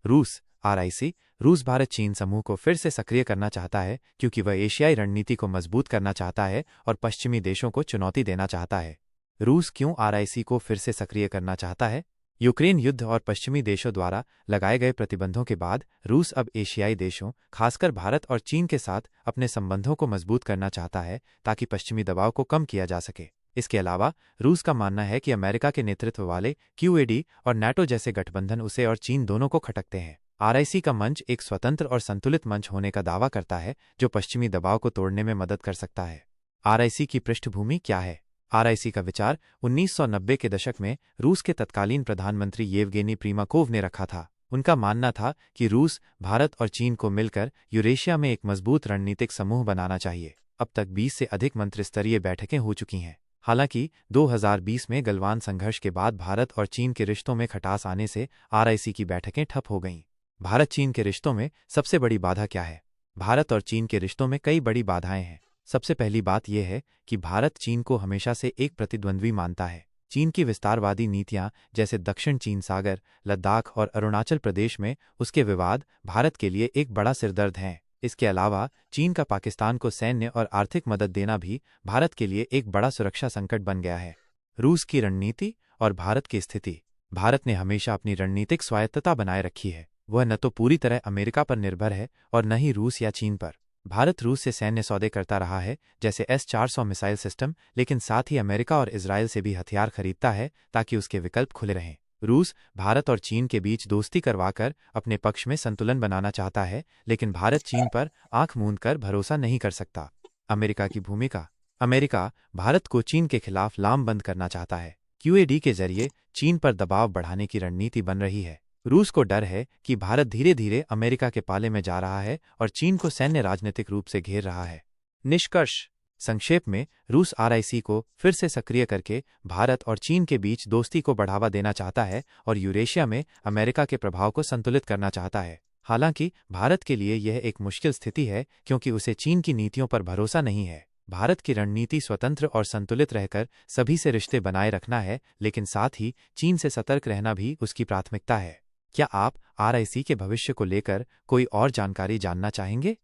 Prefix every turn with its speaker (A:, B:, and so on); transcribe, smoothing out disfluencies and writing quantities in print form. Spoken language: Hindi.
A: रूस RIC रूस भारत चीन समूह को फिर से सक्रिय करना चाहता है क्योंकि वह एशियाई रणनीति को मजबूत करना चाहता है और पश्चिमी देशों को चुनौती देना चाहता है। रूस क्यों RIC को फिर से सक्रिय करना चाहता है? यूक्रेन युद्ध और पश्चिमी देशों द्वारा लगाए गए प्रतिबंधों के बाद रूस अब एशियाई देशों, खासकर भारत और चीन के साथ अपने संबंधों को मजबूत करना चाहता है ताकि पश्चिमी दबाव को कम किया जा सके। इसके अलावा रूस का मानना है कि अमेरिका के नेतृत्व वाले QUAD और NATO जैसे गठबंधन उसे और चीन दोनों को खटकते हैं। RIC का मंच एक स्वतंत्र और संतुलित मंच होने का दावा करता है जो पश्चिमी दबाव को तोड़ने में मदद कर सकता है। RIC की पृष्ठभूमि क्या है? RIC का विचार 1990 के दशक में रूस के तत्कालीन प्रधानमंत्री येवगेनी प्रीमाकोव ने रखा था। उनका मानना था कि रूस, भारत और चीन को मिलकर यूरेशिया में एक मजबूत रणनीतिक समूह बनाना चाहिए। अब तक 20 से अधिक मंत्रिस्तरीय बैठकें हो चुकी हैं। हालांकि 2020 में गलवान संघर्ष के बाद भारत और चीन के रिश्तों में खटास आने से RIC की बैठकें ठप हो गईं। भारत चीन के रिश्तों में सबसे बड़ी बाधा क्या है? भारत और चीन के रिश्तों में कई बड़ी बाधाएं हैं। सबसे पहली बात यह है कि भारत चीन को हमेशा से एक प्रतिद्वंद्वी मानता है। चीन की विस्तारवादी नीतियां जैसे दक्षिण चीन सागर, लद्दाख और अरुणाचल प्रदेश में उसके विवाद भारत के लिए एक बड़ा सिरदर्द हैं। इसके अलावा चीन का पाकिस्तान को सैन्य और आर्थिक मदद देना भी भारत के लिए एक बड़ा सुरक्षा संकट बन गया है। रूस की रणनीति और भारत की स्थिति। भारत ने हमेशा अपनी रणनीतिक स्वायत्तता बनाए रखी है। वह न तो पूरी तरह अमेरिका पर निर्भर है और न ही रूस या चीन पर। भारत रूस से सैन्य सौदे करता रहा है जैसे S-400 मिसाइल सिस्टम, लेकिन साथ ही अमेरिका और इजराइल से भी हथियार खरीदता है ताकि उसके विकल्प खुले रहें। रूस भारत और चीन के बीच दोस्ती करवाकर अपने पक्ष में संतुलन बनाना चाहता है, लेकिन भारत चीन पर आंख मूंद कर भरोसा नहीं कर सकता। अमेरिका की भूमिका। अमेरिका भारत को चीन के खिलाफ लामबंद करना चाहता है। QUAD के जरिए चीन पर दबाव बढ़ाने की रणनीति बन रही है। रूस को डर है कि भारत धीरे धीरे अमेरिका के पाले में जा रहा है और चीन को सैन्य राजनीतिक रूप से घेर रहा है। निष्कर्ष। संक्षेप में, रूस RIC को फिर से सक्रिय करके भारत और चीन के बीच दोस्ती को बढ़ावा देना चाहता है और यूरेशिया में अमेरिका के प्रभाव को संतुलित करना चाहता है। हालांकि भारत के लिए यह एक मुश्किल स्थिति है क्योंकि उसे चीन की नीतियों पर भरोसा नहीं है। भारत की रणनीति स्वतंत्र और संतुलित रहकर सभी से रिश्ते बनाए रखना है, लेकिन साथ ही चीन से सतर्क रहना भी उसकी प्राथमिकता है। क्या आप RIC के भविष्य को लेकर कोई और जानकारी जानना चाहेंगे?